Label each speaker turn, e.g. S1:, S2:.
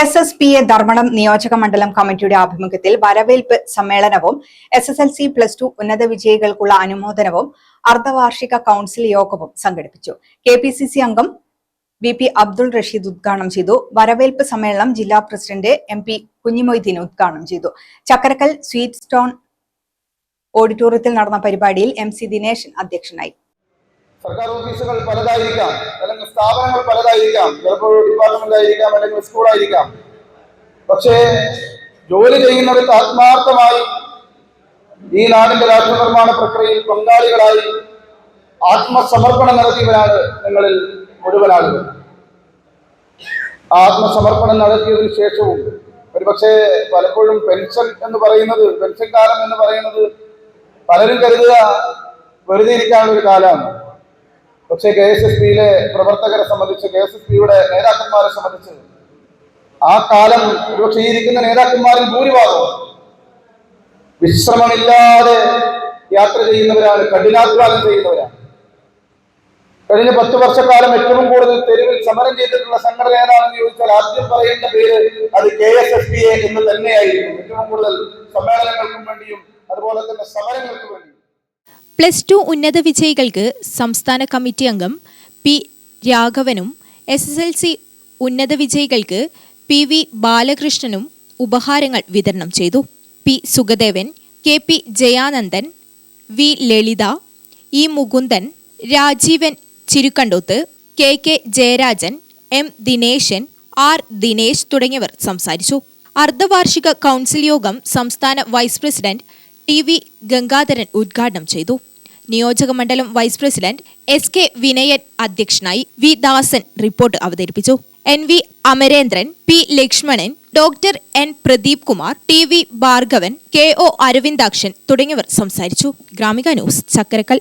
S1: KSSPA Dharmadam നിയോജക മണ്ഡലം കമ്മിറ്റിയുടെ ആഭിമുഖ്യത്തിൽ വരവേൽപ്പ് സമ്മേളനവും SSLC+2 ഉന്നത വിജയികൾക്കുള്ള അനുമോദനവും അർദ്ധവാർഷിക കൌൺസിൽ യോഗവും സംഘടിപ്പിച്ചു. KPCC അംഗം VP അബ്ദുൾ റഷീദ് ഉദ്ഘാടനം ചെയ്തു. വരവേൽപ്പ് സമ്മേളനം ജില്ലാ പ്രസിഡന്റ് MP കുഞ്ഞിമൊയ്തീൻ ഉദ്ഘാടനം ചെയ്തു. ചക്കരക്കൽ സ്വീറ്റ് സ്റ്റോൺ ഓഡിറ്റോറിയത്തിൽ നടന്ന പരിപാടിയിൽ MC ദിനേശൻ അധ്യക്ഷനായി.
S2: സർക്കാർ ഓഫീസുകൾ പലതായിരിക്കാം, അല്ലെങ്കിൽ സ്ഥാപനങ്ങൾ പലതായിരിക്കാം, ചിലപ്പോൾ ഡിപ്പാർട്ട്മെന്റ് ആയിരിക്കാം, അല്ലെങ്കിൽ സ്കൂളായിരിക്കാം. പക്ഷേ ജോലി ചെയ്യുന്നവർക്ക് ആത്മാർത്ഥമായി ഈ നാടിന്റെ രാഷ്ട്ര നിർമ്മാണ പ്രക്രിയയിൽ പങ്കാളികളായി ആത്മസമർപ്പണം നടത്തിയവരാണ് നിങ്ങളിൽ മുഴുവൻ ആളുകൾ. ആത്മസമർപ്പണം നടത്തിയതിനു ശേഷവും ഒരുപക്ഷെ പലപ്പോഴും പെൻഷൻ കാലം എന്ന് പറയുന്നത് പലരും കരുതുക വെറുതെ ഇരിക്കാനുള്ള ഒരു കാലമാണ്. പക്ഷേ KSSPയിലെ പ്രവർത്തകരെ സംബന്ധിച്ച്, KSSPയുടെ നേതാക്കന്മാരെ സംബന്ധിച്ച് ആ കാലം ഒരുപക്ഷെ ഈ ഇരിക്കുന്ന നേതാക്കന്മാരിൽ ഭൂരിഭാഗവും വിശ്രമമില്ലാതെ യാത്ര ചെയ്യുന്നവരാണ്, കഠിനാധ്വാനം ചെയ്യുന്നവരാണ്. കഴിഞ്ഞ 10 വർഷക്കാലം ഏറ്റവും കൂടുതൽ തെരുവിൽ സമരം ചെയ്തിട്ടുള്ള സംഘടന ഏതാണെന്ന് ചോദിച്ചാൽ ആദ്യം പറയേണ്ട പേര് അത് KSSPA എന്ന് തന്നെയായിരിക്കും. ഏറ്റവും കൂടുതൽ സമ്മേളനങ്ങൾക്കും വേണ്ടിയും അതുപോലെ തന്നെ സമരങ്ങൾക്കും വേണ്ടിയും.
S3: +2 ഉന്നത വിജയികൾക്ക് സംസ്ഥാന കമ്മിറ്റി അംഗം P രാഘവനും SSLC ഉന്നത വിജയികൾക്ക് PV ബാലകൃഷ്ണനും ഉപഹാരങ്ങൾ വിതരണം ചെയ്തു. P സുഗദേവൻ, KP ജയാനന്ദൻ, V ലളിത, E Mukundan, Rajeevan ചിരുക്കണ്ടോത്ത്, KK Jayarajan, M Dineshan, R Dinesh തുടങ്ങിയവർ സംസാരിച്ചു. അർദ്ധവാർഷിക കൌൺസിൽ യോഗം സംസ്ഥാന വൈസ് പ്രസിഡന്റ് TV ഗംഗാധരൻ ഉദ്ഘാടനം ചെയ്തു. നിയോജക മണ്ഡലം വൈസ് പ്രസിഡന്റ് SK വിനയൻ അധ്യക്ഷനായി. V ദാസൻ റിപ്പോർട്ട് അവതരിപ്പിച്ചു. NV Amarendran, P Lakshmanan, doctor N Pradeep Kumar, TV Bhargavan, KO Aravindakshan തുടങ്ങിയവർ സംസാരിച്ചു. ഗ്രാമിക ന്യൂസ്, ചക്കരക്കൽ.